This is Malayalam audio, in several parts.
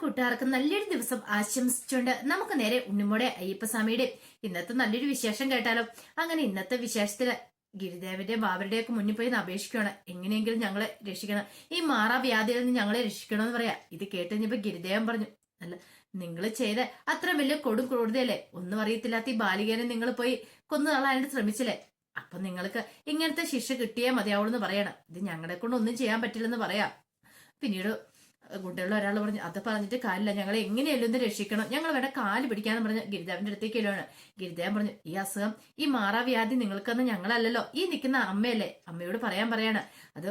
കൂട്ടുകാർക്ക് നല്ലൊരു ദിവസം ആശംസിച്ചുകൊണ്ട് നമുക്ക് നേരെ ഉണ്ണിമോടെ അയ്യപ്പസ്വാമിയുടെ ഇന്നത്തെ നല്ലൊരു വിശേഷം കേട്ടാലോ. അങ്ങനെ ഇന്നത്തെ വിശേഷത്തില് ഗിരിദേവന്റെയും ബാബരുടെയും ഒക്കെ മുന്നിൽ പോയി അപേക്ഷിക്കണം, എങ്ങനെയെങ്കിലും ഞങ്ങളെ രക്ഷിക്കണം, ഈ മാറാവ്യാധിയിൽ നിന്ന് ഞങ്ങളെ രക്ഷിക്കണമെന്ന് പറയാ. ഇത് കേട്ട് കഴിഞ്ഞപ്പോ ഗിരിദേവൻ പറഞ്ഞു, അല്ല നിങ്ങൾ ചെയ്ത അത്ര വലിയ കൊടും ക്രൂരതയല്ലേ, ഒന്നും അറിയത്തില്ലാത്ത ഈ ബാലികനെ നിങ്ങൾ പോയി കൊന്നു തള്ളാനായിട്ട് ശ്രമിച്ചില്ലേ, അപ്പൊ നിങ്ങൾക്ക് ഇങ്ങനത്തെ ശിക്ഷ കിട്ടിയേ മതിയാവുള്ളൂ പറയണം. ഇത് ഞങ്ങളെ കൊണ്ട് ഒന്നും ചെയ്യാൻ പറ്റില്ലെന്ന് പറയാം. പിന്നീട് ഗുണ്ടകളിൽ ഒരാൾ പറഞ്ഞു, അത് പറഞ്ഞിട്ട് കാര്യമില്ല, ഞങ്ങളെ എങ്ങനെയല്ലോ ഒന്ന് രക്ഷിക്കണം, ഞങ്ങൾ വേണ്ട കാല് പിടിക്കാന്ന് പറഞ്ഞ് ഗിരിദേവന്റെ അടുത്തേക്കല്ലാണ്. ഗിരിദേവൻ പറഞ്ഞു, ഈ അസുഖം ഈ മാറാവ്യാധി നിങ്ങൾക്കൊന്ന് ഞങ്ങളല്ലല്ലോ, ഈ നിൽക്കുന്ന അമ്മയല്ലേ, അമ്മയോട് പറയാണ്. അത്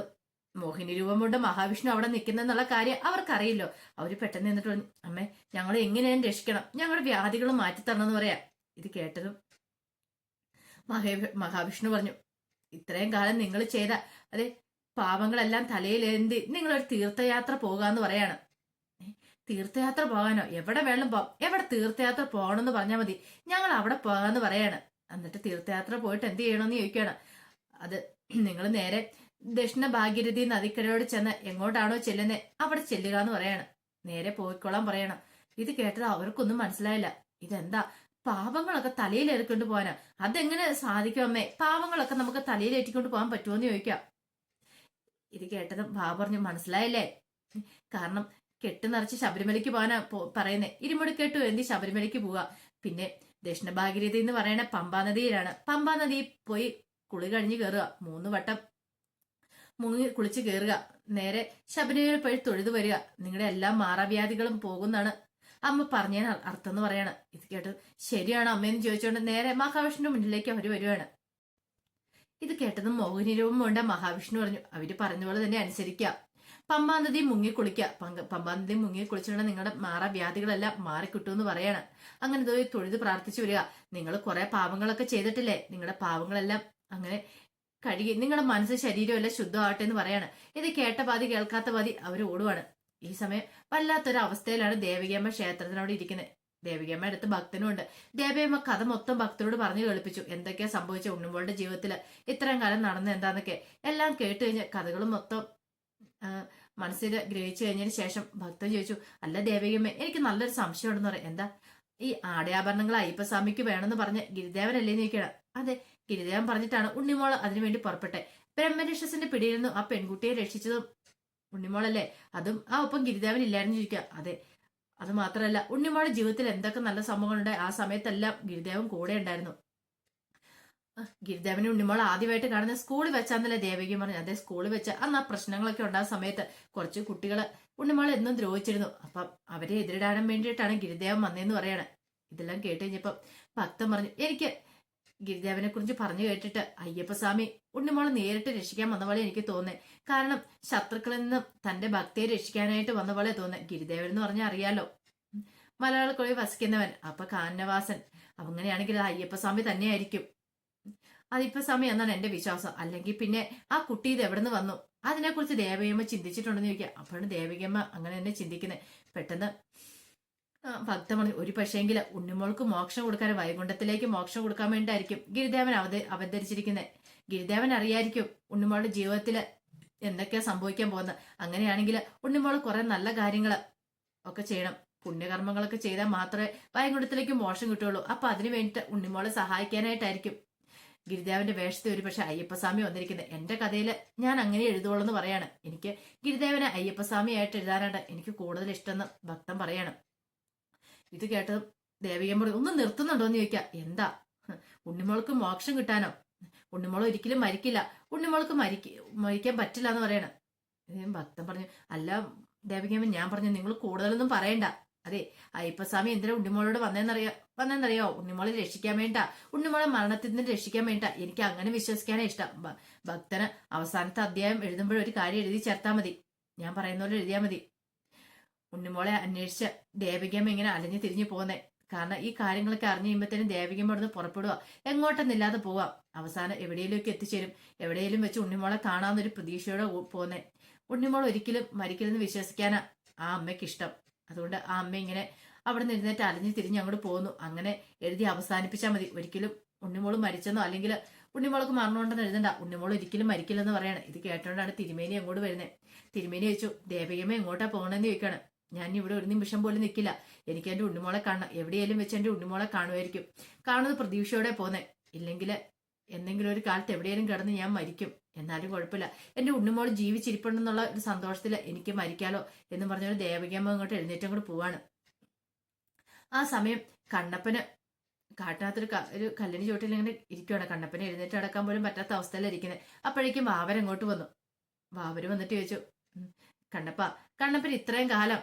മോഹിനി രൂപം കൊണ്ട് മഹാവിഷ്ണു അവിടെ നിൽക്കുന്നെന്നുള്ള കാര്യം അവർക്കറിയില്ലോ. അവര് പെട്ടെന്ന് നിന്നിട്ട് പറഞ്ഞു, അമ്മേ ഞങ്ങളെ എങ്ങനെയും രക്ഷിക്കണം, ഞങ്ങളുടെ വ്യാധികൾ മാറ്റിത്തരണം എന്ന് പറയാം. ഇത് കേട്ടതും മഹാവിഷ്ണു പറഞ്ഞു, ഇത്രയും കാലം നിങ്ങൾ ചെയ്ത അതെ പാപങ്ങളെല്ലാം തലയിലേന്തി നിങ്ങളൊരു തീർത്ഥയാത്ര പോകാന്ന് പറയാണ്. തീർത്ഥയാത്ര പോകാനോ, എവിടെ വേണം പോകാം, എവിടെ തീർത്ഥയാത്ര പോകണമെന്ന് പറഞ്ഞാൽ മതി, ഞങ്ങൾ അവിടെ പോകാന്ന് പറയാണ്. എന്നിട്ട് തീർത്ഥയാത്ര പോയിട്ട് എന്ത് ചെയ്യണമെന്ന് ചോദിക്കുകയാണ്. അത് നിങ്ങൾ നേരെ ദക്ഷിണ ഭാഗീരഥി നദിക്കരയോട് ചെന്ന് എങ്ങോട്ടാണോ ചെല്ലുന്നത് അവിടെ ചെല്ലുക എന്ന് പറയാണ്. നേരെ പോയിക്കോളാൻ പറയണം. ഇത് കേട്ടത് അവർക്കൊന്നും മനസ്സിലായില്ല. ഇതെന്താ പാപങ്ങളൊക്കെ തലയിലേറിക്കൊണ്ട് പോകാനാ, അതെങ്ങനെ സാധിക്കും അമ്മേ, പാപങ്ങളൊക്കെ നമുക്ക് തലയിലേറ്റിക്കൊണ്ട് പോകാൻ പറ്റുമോന്ന് ചോദിക്കാം. ഇത് കേട്ടതും ബാബു പറഞ്ഞു, മനസ്സിലായില്ലേ, കാരണം കെട്ട് നിറച്ച് ശബരിമലയ്ക്ക് പോകാനാ പറയുന്നേ, ഇരുമുടി കെട്ടു എന്തി ശബരിമലയ്ക്ക് പോവുക. പിന്നെ ദക്ഷിണ ഭാഗീരഥി എന്ന് പറയണ പമ്പാ നദിയിലാണ്. പമ്പാ നദി പോയി കുളി കഴിഞ്ഞ് കയറുക, 3 വട്ടം മുങ്ങി കുളിച്ച് കയറുക, നേരെ ശബരിമല പോയി തൊഴുതു വരിക, നിങ്ങളുടെ എല്ലാ മാറാവ്യാധികളും പോകുന്നാണ് അമ്മ പറഞ്ഞതിന് അർത്ഥം എന്ന് പറയാണ്. ഇത് കേട്ട് ശരിയാണ് അമ്മയെന്ന് ചോദിച്ചുകൊണ്ട് നേരെ മഹാവിഷ്ണു മുന്നിലേക്ക് അവര് വരുവാണ്. ഇത് കേട്ടതും മോഹിനി രൂപം കൊണ്ട് മഹാവിഷ്ണു പറഞ്ഞു, അവര് പറഞ്ഞ പോലെ തന്നെ അനുസരിക്കുക, പമ്പാ നദി മുങ്ങി കുളിക്കുക, പമ്പാ നദി മുങ്ങി കുളിച്ചിട്ടുണ്ടെങ്കിൽ നിങ്ങളുടെ മാറാവ്യാധികളെല്ലാം മാറിക്കിട്ടുമെന്ന് പറയാണ്. അങ്ങനെ ഇതോ തൊഴുത് പ്രാർത്ഥിച്ചു വരിക. നിങ്ങൾ കുറെ പാപങ്ങളൊക്കെ ചെയ്തിട്ടില്ലേ, നിങ്ങളുടെ പാപങ്ങളെല്ലാം അങ്ങനെ കഴുകി നിങ്ങളുടെ മനസ്സ് ശരീരം എല്ലാം ശുദ്ധമാവട്ടെ എന്ന് പറയാണ്. ഇത് കേട്ട പാതി കേൾക്കാത്ത പാതി അവർ ഓടുവാണ്. ഈ സമയം വല്ലാത്തൊരു അവസ്ഥയിലാണ് ദേവികമ്മ ക്ഷേത്രത്തിനോട് ഇരിക്കുന്നത്. ദേവികമ്മ അടുത്ത് ഭക്തനുണ്ട്. ദേവിയമ്മ കഥ മൊത്തം ഭക്തനോട് പറഞ്ഞു കേൾപ്പിച്ചു, എന്തൊക്കെയാ സംഭവിച്ച ഉണ്ണുമ്പോളുടെ ജീവിതത്തില് ഇത്രയും കാലം നടന്ന എന്താന്നൊക്കെ എല്ലാം കേട്ട് കഴിഞ്ഞ് കഥകളും മൊത്തം മനസ്സിൽ ഗ്രഹിച്ചു കഴിഞ്ഞതിന് ശേഷം ഭക്തൻ ചോദിച്ചു, അല്ല ദേവികമ്മ എനിക്ക് നല്ലൊരു സംശയം ഉണ്ടെന്ന് പറയാം, എന്താ ഈ ആടയാഭരണങ്ങൾ അയ്യപ്പസ്വാമിക്ക് വേണമെന്ന് പറഞ്ഞ് ഗിരിദേവനല്ലേ നിൽക്കണം. അതെ, ഗിരിദേവൻ പറഞ്ഞിട്ടാണ് ഉണ്ണിമോള് അതിനുവേണ്ടി പുറപ്പെട്ടെ. ബ്രഹ്മരക്ഷസിന്റെ പിടിയിൽ നിന്നും ആ പെൺകുട്ടിയെ രക്ഷിച്ചതും ഉണ്ണിമോളല്ലേ, അതും ആ ഒപ്പം ഗിരിദേവൻ ഇല്ലായിരുന്നു ചോദിക്കുക. അതെ, അത് മാത്രമല്ല ഉണ്ണിമോളുടെ ജീവിതത്തിൽ എന്തൊക്കെ നല്ല സംഭവങ്ങളുണ്ട്, ആ സമയത്തെല്ലാം ഗിരിദേവൻ കൂടെ ഉണ്ടായിരുന്നു. ഗിരിദേവനെ ഉണ്ണിമോൾ ആദ്യമായിട്ട് കാണുന്ന സ്കൂളിൽ വെച്ചാന്നല്ലേ ദേവകിയും പറഞ്ഞു. അതേ, സ്കൂളിൽ വെച്ച് അന്ന് ആ പ്രശ്നങ്ങളൊക്കെ ഉണ്ടാകുന്ന സമയത്ത് കുറച്ച് കുട്ടികള് ഉണ്ണിമോളെ എന്നും ദ്രോഹിച്ചിരുന്നു. അപ്പം അവരെ എതിരിടാൻ വേണ്ടിയിട്ടാണ് ഗിരിദേവൻ വന്നതെന്ന് പറയാണ്. ഇതെല്ലാം കേട്ട് കഴിഞ്ഞപ്പം ഭക്തൻ പറഞ്ഞു, എനിക്ക് ഗിരിദേവനെ കുറിച്ച് പറഞ്ഞു കേട്ടിട്ട് അയ്യപ്പസ്വാമി ഉണ്ണിമോളെ നേരിട്ട് രക്ഷിക്കാൻ വന്ന പോലെ എനിക്ക് തോന്നുന്നത്. കാരണം ശത്രുക്കളിൽ നിന്നും തന്റെ ഭക്തിയെ രക്ഷിക്കാനായിട്ട് വന്ന പോലെ തോന്നുന്നത്. ഗിരിദേവൻ എന്ന് പറഞ്ഞാൽ അറിയാലോ, മലയാളക്കുഴി വസിക്കുന്നവൻ, അപ്പൊ കാനവാസൻ, അങ്ങനെയാണെങ്കിൽ അയ്യപ്പസ്വാമി തന്നെയായിരിക്കും അയ്യപ്പസ്വാമി എന്നാണ് എന്റെ വിശ്വാസം. അല്ലെങ്കിൽ പിന്നെ ആ കുട്ടി ഇത് എവിടെ നിന്ന് വന്നു, അതിനെക്കുറിച്ച് ദേവകിയമ്മ ചിന്തിച്ചിട്ടുണ്ടെന്ന് ചോദിക്കുക. അപ്പോഴാണ് ദേവകിയമ്മ അങ്ങനെ തന്നെ ചിന്തിക്കുന്നത്. പെട്ടെന്ന് ഭക്തൻ പറഞ്ഞു, ഒരു പക്ഷേങ്കിൽ ഉണ്ണിമോൾക്ക് മോക്ഷം കൊടുക്കാൻ, വൈകുണ്ഠത്തിലേക്ക് മോക്ഷം കൊടുക്കാൻ വേണ്ടിയായിരിക്കും ഗിരിദേവൻ അവതരിച്ചിരിക്കുന്നത്. ഗിരിദേവൻ അറിയായിരിക്കും ഉണ്ണിമോളുടെ ജീവിതത്തിൽ എന്തൊക്കെയാ സംഭവിക്കാൻ പോകുന്നത്. അങ്ങനെയാണെങ്കിൽ ഉണ്ണിമോൾ കുറെ നല്ല കാര്യങ്ങൾ ഒക്കെ ചെയ്യണം, പുണ്യകർമ്മങ്ങളൊക്കെ ചെയ്താൽ മാത്രമേ വൈകുണ്ഠത്തിലേക്ക് മോക്ഷം കിട്ടുള്ളൂ. അപ്പൊ അതിനു വേണ്ടിയിട്ട് ഉണ്ണിമോളെ സഹായിക്കാനായിട്ടായിരിക്കും ഗിരിദേവന്റെ വേഷത്തിൽ ഒരു പക്ഷെ അയ്യപ്പസ്വാമി വന്നിരിക്കുന്നത്. എന്റെ കഥയിൽ ഞാൻ അങ്ങനെ എഴുതുള്ളൂ എന്ന് പറയാണ്. എനിക്ക് ഗിരിദേവനെ അയ്യപ്പസ്വാമിയായിട്ട് എഴുതാനായിട്ട് എനിക്ക് കൂടുതൽ ഇഷ്ടമെന്ന് ഭക്തൻ പറയാണ്. ഇത് കേട്ടതും ദേവികം പറഞ്ഞു, ഒന്ന് നിർത്തുന്നുണ്ടോ എന്ന് ചോദിക്കാം. എന്താ, ഉണ്ണിമോൾക്ക് മോക്ഷം കിട്ടാനോ, ഉണ്ണിമോൾ ഒരിക്കലും മരിക്കില്ല, ഉണ്ണിമോൾക്ക് മരിക്കാൻ പറ്റില്ല എന്ന് പറയണം. ഭക്തൻ പറഞ്ഞു, അല്ല ദേവികമ്മ, ഞാൻ പറഞ്ഞു നിങ്ങൾ കൂടുതലൊന്നും പറയണ്ട. അതെ, അയ്യപ്പസ്വാമി എന്തിനാ ഉണ്ണിമോളോട് വന്നെന്നറിയോ, ഉണ്ണിമോളെ രക്ഷിക്കാൻ വേണ്ട, ഉണ്ണിമോളെ മരണത്തിൽ നിന്ന് രക്ഷിക്കാൻ വേണ്ട. എനിക്ക് അങ്ങനെ വിശ്വസിക്കാനേ ഇഷ്ടം. ഭക്തന് അവസാനത്തെ അധ്യായം എഴുതുമ്പോൾ ഒരു കാര്യം എഴുതി ചേർത്താൽ മതി, ഞാൻ പറയുന്ന പോലെ എഴുതിയാൽ മതി. ഉണ്ണിമോളെ അന്വേഷിച്ച് ദേവികമ്മ ഇങ്ങനെ അലഞ്ഞു തിരിഞ്ഞു പോകുന്നേ. കാരണം ഈ കാര്യങ്ങളൊക്കെ അറിഞ്ഞു കഴിയുമ്പോഴത്തേനും ദേവികമ്മ ഇവിടുന്ന് പുറപ്പെടുക, എങ്ങോട്ടെന്നില്ലാതെ പോവാം. അവസാനം എവിടെയെങ്കിലുമൊക്കെ എത്തിച്ചേരും. എവിടെയെങ്കിലും വെച്ച് ഉണ്ണിമോളെ കാണാമെന്നൊരു പ്രതീക്ഷയോടെ പോകുന്നേ. ഉണ്ണിമോൾ ഒരിക്കലും മരിക്കില്ലെന്ന് വിശ്വസിക്കാനാ ആ അമ്മയ്ക്ക് ഇഷ്ടം. അതുകൊണ്ട് ആ അമ്മ ഇങ്ങനെ അവിടെ നിന്ന് എഴുന്നേറ്റ് അലഞ്ഞു തിരിഞ്ഞ് അങ്ങോട്ട് പോകുന്നു. അങ്ങനെ എഴുതി അവസാനിപ്പിച്ചാൽ മതി. ഒരിക്കലും ഉണ്ണിമോള് മരിച്ചെന്നോ അല്ലെങ്കിൽ ഉണ്ണിമോൾക്ക് മരണമുണ്ടെന്ന് എഴുതണ്ട, ഉണ്ണിമോൾ ഒരിക്കലും മരിക്കില്ലെന്ന് പറയാണ്. ഇത് കേട്ടോണ്ടാണ് തിരുമേനി അങ്ങോട്ട് വരുന്നത്. തിരുമേനി ചോദിച്ചു, ദേവികമ്മ എങ്ങോട്ടാ പോകണമെന്ന് ചോദിക്കാണ്. ഞാൻ ഇവിടെ ഒരു നിമിഷം പോലും നിൽക്കില്ല. എനിക്ക് എന്റെ ഉണ്ണിമോളെ കാണണം. എവിടെയെങ്കിലും വെച്ച് എന്റെ ഉണ്ണിമോളെ കാണുമായിരിക്കും. കാണുന്നത് പ്രതീക്ഷയോടെ പോന്നെ. ഇല്ലെങ്കിൽ എന്തെങ്കിലും ഒരു കാലത്ത് എവിടെയെങ്കിലും കിടന്ന് ഞാൻ മരിക്കും. എന്നാലും കുഴപ്പമില്ല, എന്റെ ഉണ്ണിമോൾ ജീവിച്ചിരിപ്പുണ്ടെന്നുള്ള ഒരു സന്തോഷത്തിൽ എനിക്ക് മരിക്കാലോ എന്ന് പറഞ്ഞൊരു ദേവകിയമ്മ അങ്ങോട്ട് എഴുന്നേറ്റും കൂടെ പോവാണ്. ആ സമയം കണ്ണപ്പന് കാട്ടിനകത്തൊരു ഒരു കല്ലിന് ചോട്ടിൽ ഇങ്ങനെ ഇരിക്കുവാണ്. കണ്ണപ്പന് എഴുന്നേറ്റ് നടക്കാൻ പോലും പറ്റാത്ത അവസ്ഥയിലാണ് ഇരിക്കുന്നത്. അപ്പോഴേക്കും വാവർ അങ്ങോട്ട് വന്നു. വാവര് വന്നിട്ട് ചോദിച്ചു, കണ്ണപ്പൻ ഇത്രയും കാലം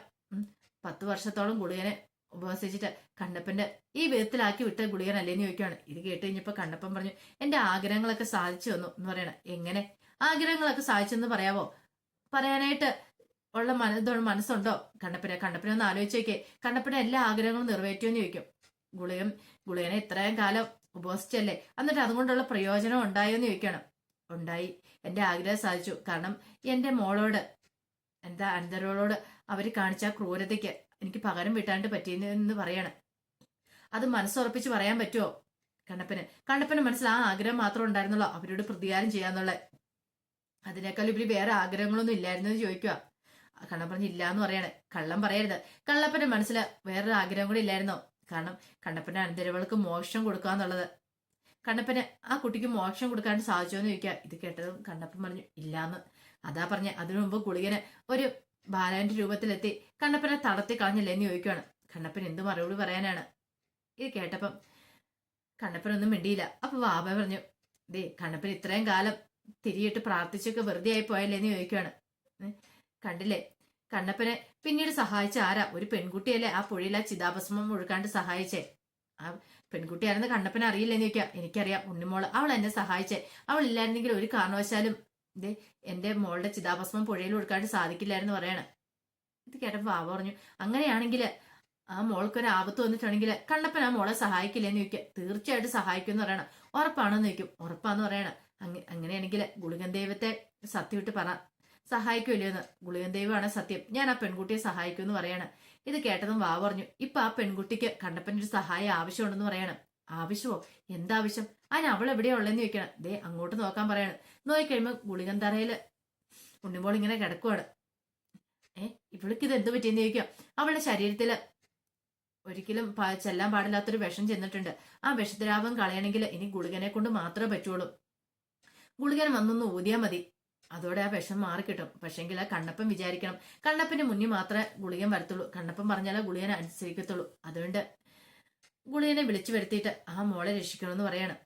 10 വർഷത്തോളം ഗുളികനെ ഉപവസിച്ചിട്ട് കണ്ണപ്പന്റെ ഈ വിധത്തിലാക്കി വിട്ട ഗുളികനല്ലേന്ന് ചോദിക്കുവാണ്. ഇത് കേട്ട് കഴിഞ്ഞപ്പോ കണ്ണപ്പൻ പറഞ്ഞു, എന്റെ ആഗ്രഹങ്ങളൊക്കെ സാധിച്ചു വന്നു എന്ന് പറയണ. എങ്ങനെ ആഗ്രഹങ്ങളൊക്കെ സാധിച്ചെന്ന് പറയാവോ? പറയാനായിട്ട് ഉള്ള മനസ്സുണ്ടോ കണ്ണപ്പനെ ഒന്ന് ആലോചിച്ച് നോക്കിയേ. കണ്ണപ്പന്റെ എല്ലാ ആഗ്രഹങ്ങളും നിറവേറ്റുമെന്ന് ചോദിക്കും. ഗുളികനെ ഇത്രയും കാലം ഉപവസിച്ചല്ലേ, എന്നിട്ട് അതുകൊണ്ടുള്ള പ്രയോജനം ഉണ്ടായോന്ന് ചോദിക്കണം. ഉണ്ടായി, എന്റെ ആഗ്രഹം സാധിച്ചു. കാരണം എന്റെ മോളോട്, എന്താ അനന്തരവളോട് അവര് കാണിച്ച ക്രൂരതയ്ക്ക് എനിക്ക് പകരം വീട്ടാണ്ട് പറ്റിയെന്ന് പറയാണ്. അത് മനസ്സുറപ്പിച്ച് പറയാൻ പറ്റുമോ കണ്ണപ്പന് മനസ്സിൽ ആ ആഗ്രഹം മാത്രം ഉണ്ടായിരുന്നുള്ളൂ, അവരോട് പ്രതികാരം ചെയ്യാന്നുള്ള. അതിനേക്കാൾ ഇവര് വേറെ ആഗ്രഹങ്ങളൊന്നും ഇല്ലായിരുന്നു എന്ന് ചോദിക്കുക. കണ്ണൻ പറഞ്ഞ് ഇല്ല എന്ന് പറയാണ്. കള്ളം പറയരുത്. കള്ളപ്പന്റെ മനസ്സിൽ വേറൊരു ആഗ്രഹം കൂടി ഇല്ലായിരുന്നോ? കാരണം കണ്ണപ്പന്റെ അനന്തരവൾക്ക് മോക്ഷം കൊടുക്കാന്നുള്ളത്. കണ്ണപ്പന് ആ കുട്ടിക്ക് മോക്ഷം കൊടുക്കാണ്ട് സാധിച്ചോ എന്ന് ചോദിക്കുക. ഇത് കേട്ടതും കണ്ണപ്പൻ പറഞ്ഞു ഇല്ലാന്ന്. അതാ പറഞ്ഞ അതിനു മുമ്പ് ഗുളികന് ഒരു ബാലന്റെ രൂപത്തിലെത്തി കണ്ണപ്പനെ തടത്തി കളഞ്ഞില്ലേ എന്ന് ചോദിക്കുകയാണ്. കണ്ണപ്പൻ എന്ത് മറുപടി പറയാനാണ്? ഇത് കേട്ടപ്പം കണ്ണപ്പനൊന്നും മിണ്ടിയില്ല. അപ്പൊ വാബ പറഞ്ഞു, കണ്ണപ്പൻ ഇത്രയും കാലം തിരിയിട്ട് പ്രാർത്ഥിച്ചൊക്കെ വെറുതെ ആയി പോയല്ലേ എന്ന് ചോദിക്കുകയാണ്. കണ്ടില്ലേ, കണ്ണപ്പനെ പിന്നീട് സഹായിച്ച ആരാ? ഒരു പെൺകുട്ടിയല്ലേ ആ പുഴയിൽ ആ ചിതാഭസ്മം ഒഴുക്കാണ്ട് സഹായിച്ചേ. ആ പെൺകുട്ടിയാണെന്ന് കണ്ണപ്പനെ അറിയില്ലെന്ന് ചോദിക്കാം. എനിക്കറിയാം, ഉണ്ണിമോള് അവൾ എന്നെ സഹായിച്ചേ. അവൾ ഇല്ലായിരുന്നെങ്കിൽ ഒരു കാരണവശാലും എന്റെ മോളുടെ ചിതാഭസ്മം പുഴയിൽ ഒഴുക്കാണ്ട് സാധിക്കില്ലായിരുന്നു പറയാണ്. ഇത് കേട്ടപ്പോ വാവ പറഞ്ഞു, അങ്ങനെയാണെങ്കിൽ ആ മോൾക്കൊരു ആപത്ത് വന്നിട്ടുണ്ടെങ്കിൽ കണ്ണപ്പൻ ആ മോളെ സഹായിക്കില്ലെന്ന് ചോദിക്കുക. തീർച്ചയായിട്ടും സഹായിക്കും എന്ന് പറയണം. ഉറപ്പാണെന്ന് ചോദിക്കും. ഉറപ്പാന്ന് പറയണം. അങ്ങനെയാണെങ്കിൽ ഗുളികൻ ദൈവത്തെ സത്യം ഇട്ട് പറ, സഹായിക്കുമല്ലോ എന്ന്. ഗുളികൻ ദൈവമാണ് സത്യം, ഞാൻ ആ പെൺകുട്ടിയെ സഹായിക്കും എന്ന് പറയണം. ഇത് കേട്ടതും വാവ പറഞ്ഞു, ഇപ്പൊ ആ പെൺകുട്ടിക്ക് കണ്ണപ്പന്റെ ഒരു സഹായം ആവശ്യമുണ്ടെന്ന് പറയണം. ആവശ്യമോ? എന്താവശ്യം? അതിന് അവൾ എവിടെയാ ഉള്ളതെന്ന് ചോദിക്കണം. അങ്ങോട്ട് നോക്കാൻ പറയണം. നോക്കിക്കഴിയുമ്പോ ഗുളികൻ തറയില് ഉണ്ണിമോൾ ഇങ്ങനെ കിടക്കുവാണ്. ഇവൾക്ക് ഇത് എന്ത് പറ്റിയെന്ന് ചോദിക്കാം. അവളുടെ ശരീരത്തില് ഒരിക്കലും ചെല്ലാൻ പാടില്ലാത്തൊരു വിഷം ചെന്നിട്ടുണ്ട്. ആ വിഷദ്രാവം കളയണമെങ്കിൽ ഇനി ഗുളികനെ കൊണ്ട് മാത്രമേ പറ്റുള്ളൂ. ഗുളികൻ വന്നൊന്ന് ഊതിയാൽ മതി, അതോടെ ആ വിഷം മാറിക്കിട്ടും. പക്ഷെങ്കിൽ ആ കണ്ണപ്പൻ വിചാരിക്കണം, കണ്ണപ്പന്റെ മുന്നിൽ മാത്രമേ ഗുളികൻ വരത്തുള്ളൂ. കണ്ണപ്പൻ പറഞ്ഞാലേ ഗുളികനെ അനുസരിക്കത്തുള്ളൂ. അതുകൊണ്ട് ഗുളികനെ വിളിച്ചു വരുത്തിയിട്ട് ആ മോളെ രക്ഷിക്കണമെന്ന് പറയണം.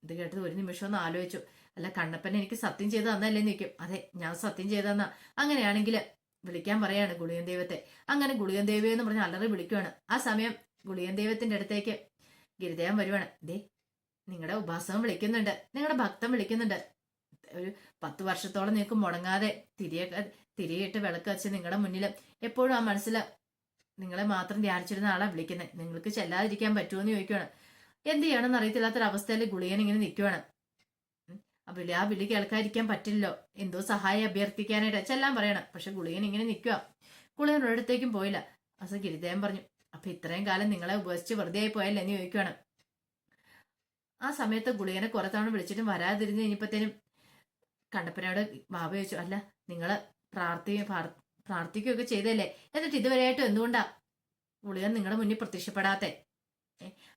ഇത് കേട്ടത് ഒരു നിമിഷം ഒന്ന് ആലോചിച്ചു. അല്ല, കണ്ണപ്പൻ എനിക്ക് സത്യം ചെയ്ത് തന്നല്ലേ നിൽക്കും. അതെ, ഞാൻ സത്യം ചെയ്തെന്നാ. അങ്ങനെയാണെങ്കിൽ വിളിക്കാൻ പറയാണ് ഗുളികൻ ദൈവത്തെ. അങ്ങനെ ഗുളികൻ ദൈവം എന്ന് പറഞ്ഞ് അലറി വിളിക്കുവാണ്. ആ സമയം ഗുളികൻ ദൈവത്തിന്റെ അടുത്തേക്ക് ഗിരിദേവൻ വരുവാണ്. നിങ്ങളുടെ ഉപാസകം വിളിക്കുന്നുണ്ട്, നിങ്ങളുടെ ഭക്തൻ വിളിക്കുന്നുണ്ട്. ഒരു 10 വർഷത്തോളം നിങ്ങൾക്ക് മുടങ്ങാതെ തിരിയിട്ട് വിളക്ക് വെച്ച് നിങ്ങളുടെ മുന്നിൽ എപ്പോഴും ആ മനസ്സിൽ നിങ്ങളെ മാത്രം ധ്യാനിച്ചിരുന്ന ആളാ വിളിക്കുന്നത്. നിങ്ങൾക്ക് ചെല്ലാതിരിക്കാൻ പറ്റുമെന്ന് ചോദിക്കുവാണ്. എന്ത് ചെയ്യണമെന്ന് അറിയത്തില്ലാത്തൊരവസ്ഥയിൽ ഗുളികൻ ഇങ്ങനെ നിൽക്കുവാണ്. ആ വിളി കേൾക്കാതിരിക്കാൻ പറ്റില്ലല്ലോ. എന്തോ സഹായം അഭ്യർത്ഥിക്കാനായിട്ട് ചെല്ലാൻ പറയണം. പക്ഷെ ഗുളികൻ ഇങ്ങനെ നിൽക്കുക. ഗുളികൻ ഒരിടത്തേക്കും പോയില്ല. അസ ഗിരിദേവൻ പറഞ്ഞു, അപ്പൊ ഇത്രയും കാലം നിങ്ങളെ ഉപവസിച്ച് വെറുതെ ആയി പോയല്ലേ എന്ന് ചോദിക്കുവാണ്. ആ സമയത്ത് ഗുളികനെ കുറെ തവണ വിളിച്ചിട്ടും വരാതിരുന്ന് കഴിഞ്ഞപ്പോഴത്തേനും കണ്ണപ്പനോട് ബാബ ചോദിച്ചു, അല്ല നിങ്ങള് പ്രാർത്ഥിക്കുകയൊക്കെ ചെയ്തല്ലേ, എന്നിട്ട് ഇതുവരെയായിട്ടും എന്തുകൊണ്ടാ ഗുളികൻ നിങ്ങളുടെ മുന്നിൽ പ്രത്യക്ഷപ്പെടാത്തെ?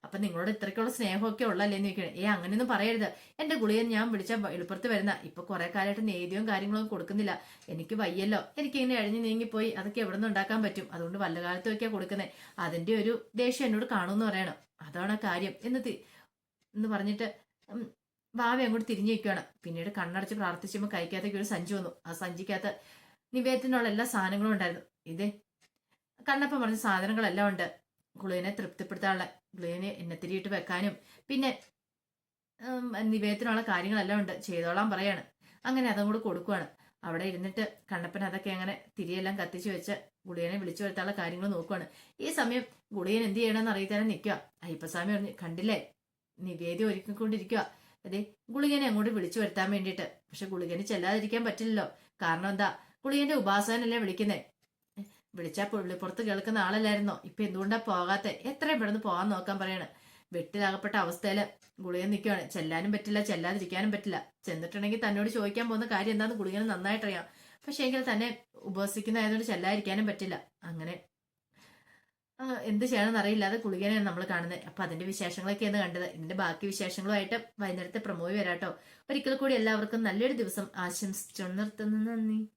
അപ്പൊ നിങ്ങളോട് ഇത്രയ്ക്കുള്ള സ്നേഹമൊക്കെ ഉള്ളല്ലേന്ന് ചോദിക്കണേ. അങ്ങനെയൊന്നും പറയരുത്. എന്റെ ഗുളികൻ ഞാൻ വിളിച്ച എളുപ്പത്ത് വരുന്ന. ഇപ്പൊ കുറെ കാലമായിട്ട് നേദ്യവും കാര്യങ്ങളൊന്നും കൊടുക്കുന്നില്ല. എനിക്ക് വയ്യല്ലോ, എനിക്ക് ഇങ്ങനെ അഴിഞ്ഞു നീങ്ങിപ്പോയി. അതൊക്കെ എവിടെ നിന്ന് ഉണ്ടാക്കാൻ പറ്റും? അതുകൊണ്ട് വല്ല കാലത്തൊക്കെയാ കൊടുക്കുന്നത്. അതിന്റെ ഒരു ദേഷ്യം എന്നോട് കാണുമെന്ന് പറയണം. അതാണ് കാര്യം എന്ന് പറഞ്ഞിട്ട് ഭാവി അങ്ങോട്ട് തിരിഞ്ഞു വയ്ക്കുകയാണ്. പിന്നീട് കണ്ണടച്ച് പ്രാർത്ഥിച്ചുമ്പോൾ കൈക്കകത്തേക്ക് ഒരു സഞ്ചി വന്നു. ആ സഞ്ചിക്കകത്ത് നിവേദനത്തിനുള്ള എല്ലാ സാധനങ്ങളും ഉണ്ടായിരുന്നു. കണ്ണപ്പൻ പറഞ്ഞ സാധനങ്ങളെല്ലാം ഉണ്ട്. ഗുളികനെ തൃപ്തിപ്പെടുത്താനുള്ള, ഗുളികനെ എണ്ണത്തിരിയിട്ട് വെക്കാനും പിന്നെ നിവേദനത്തിനുള്ള കാര്യങ്ങളെല്ലാം ഉണ്ട്, ചെയ്തോളാൻ പറയാണ്. അങ്ങനെ അതും കൂടെ കൊടുക്കുവാണ്. അവിടെ ഇരുന്നിട്ട് കണ്ണപ്പൻ അതൊക്കെ അങ്ങനെ തിരിയെല്ലാം കത്തിച്ചു വെച്ച് ഗുളികനെ വിളിച്ചു വരുത്താനുള്ള കാര്യങ്ങൾ നോക്കുവാണ്. ഈ സമയം ഗുളികൻ എന്ത് ചെയ്യണമെന്ന് അറിയിത്താനും നിൽക്കുക. അയ്യപ്പസ്വാമി പറഞ്ഞു, കണ്ടില്ലേ നിവേദ്യം ഒരുക്കിക്കൊണ്ടിരിക്കുക. ഗുളികനെ അങ്ങോട്ട് വിളിച്ചു വരുത്താൻ വേണ്ടിയിട്ട്. പക്ഷെ ഗുളികന് ചെല്ലാതിരിക്കാൻ പറ്റില്ലല്ലോ. കാരണം എന്താ, ഗുളികന്റെ ഉപാസകനല്ലേ വിളിക്കുന്നേ. വിളിച്ചാൽ പുള്ളിപ്പുറത്ത് കേൾക്കുന്ന ആളല്ലായിരുന്നോ? ഇപ്പൊ എന്തുകൊണ്ടാ പോകാത്തെ? എത്രയും പെട്ടെന്ന് പോകാൻ നോക്കാൻ പറയാണ്. വെട്ടിലാകപ്പെട്ട അവസ്ഥയില് ഗുളികൻ നിൽക്കുകയാണ്. ചെല്ലാനും പറ്റില്ല, ചെല്ലാതിരിക്കാനും പറ്റില്ല. ചെന്നിട്ടുണ്ടെങ്കിൽ തന്നോട് ചോദിക്കാൻ പോകുന്ന കാര്യം എന്താന്ന് ഗുളികന് നന്നായിട്ടറിയാം. പക്ഷെ എങ്കിൽ തന്നെ ഉപവസിക്കുന്നതായതുകൊണ്ട് ചെല്ലാതിരിക്കാനും പറ്റില്ല. അങ്ങനെ എന്ത് ചെയ്യണമെന്ന് അറിയില്ലാതെ കുളിക്കാനാണ് നമ്മൾ കാണുന്നത്. അപ്പൊ അതിന്റെ വിശേഷങ്ങളൊക്കെയാണ് കണ്ടത്. ഇതിന്റെ ബാക്കി വിശേഷങ്ങളുമായിട്ട് വൈകുന്നേരത്തെ പ്രമോയി വരാട്ടോ. ഒരിക്കൽ കൂടി എല്ലാവർക്കും നല്ലൊരു ദിവസം ആശംസിച്ചു നിർത്തുന്നു. നന്ദി.